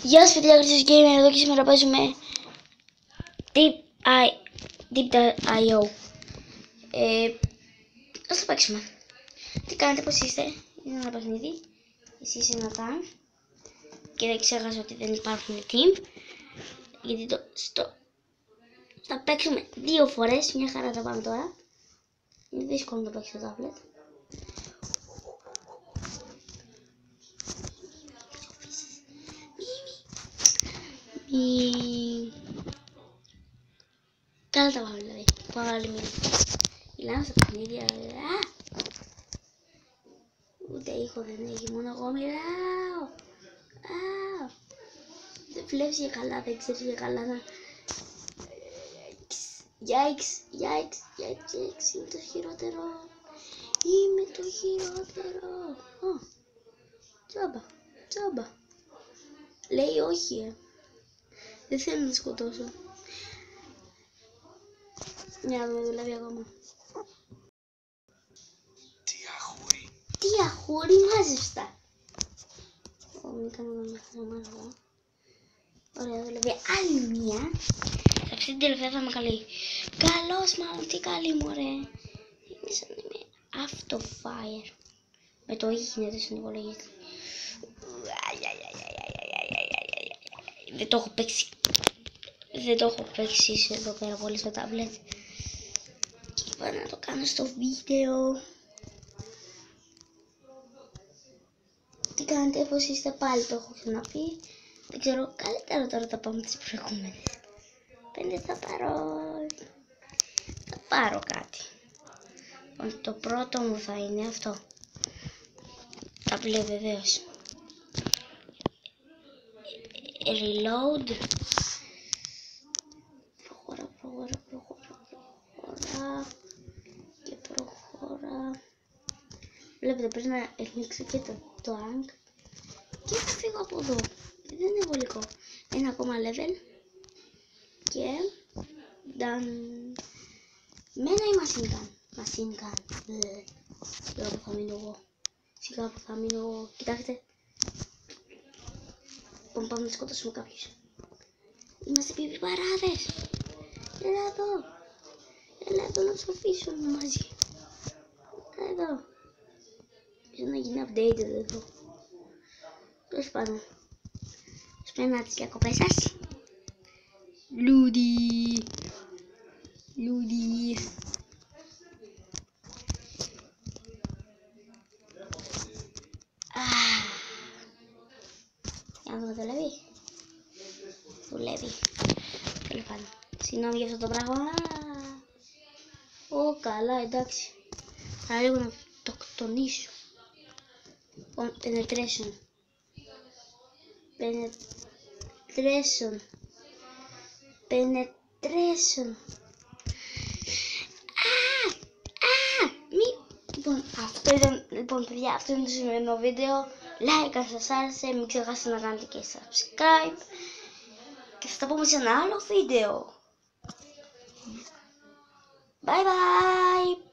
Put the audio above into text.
Γεια σας παιδιά, Χρήστος Gamer εδώ και σήμερα παίζουμε Deep.io. Ας το παίξουμε. Τι κάνετε, πώς είστε? Είναι ένα παιχνίδι. Εσύ είσαι ένα tank. Και δεν ξέχασα ότι δεν υπάρχουν team. Γιατί θα παίξουμε 2 φορές. Μια χαρά θα πάμε τώρα. Είναι δύσκολο να το παίξει στο tablet. Καλά τα πάμε δηλαδή. Πάω άλλη μία. Μιλάμε στα παιχνίδια. Ούτε ήχο δεν έχει, μόνο εγώ μιλάω. Δεν βλέπεις για καλά, δεν ξέρεις για καλά να... Yikes, είμαι το χειρότερο. Είμαι το χειρότερο. Τζάμπα. Λέει όχι, δεν θέλω να σκοτώσω. Μια να δουλεύει ακόμα. Τι αχούρι, μάζευστα. Μην κάνουμε μάθημα. Ωραία, δουλεύει άλλη μία. Σε αυτή την τελευταία θα είμαι καλή. Καλώς μάλλον, τι καλή μου ρε. Είναι σαν να είμαι αυτοφάιερ. Με το ή γίνεται στον υπολογιστή. Δεν το έχω παίξει εδώ πέρα πολύ στο tablet. Και είπα να το κάνω στο βίντεο. Τι κάνετε, πώς είστε? Πάλι το έχω ξαναπεί. Δεν ξέρω, καλύτερα τώρα θα πάμε τις προηγούμενες. 5 θα πάρω κάτι. Το πρώτο μου θα είναι αυτό. Tablet βεβαίως. Reload. Προχώρα. Βλέπετε, πρέπει να ελέγξω και το rank. Και θα φύγω από εδώ. Δεν είναι βολικό. Ένα ακόμα level. Και done. Μένα ή machine gun. Σιγά που θα μείνω εγώ. Κοιτάξτε. Πάμε να σκοτώσουμε κάποιους. Είμαστε πιπιπαράδες. Έλα εδώ να τους αφήσουμε μαζί. Εδώ. Ίσως να γίνει update εδώ. Τέλος πάντων. Σπένα τις διακοπές σας. Λούδι. Για να δούμε, δουλεύει. Τέλος πάντων. Συγγνώμη για αυτό το πράγμα. Καλά, εντάξει. Θα λίγο να το τονίσω. Penetration. Λοιπόν, παιδιά, αυτό είναι το σημερινό βίντεο. Like αν σας άρεσε, μην ξεχάσετε να κάνετε και subscribe. Και θα τα πούμε σε ένα άλλο βίντεο. Bye bye.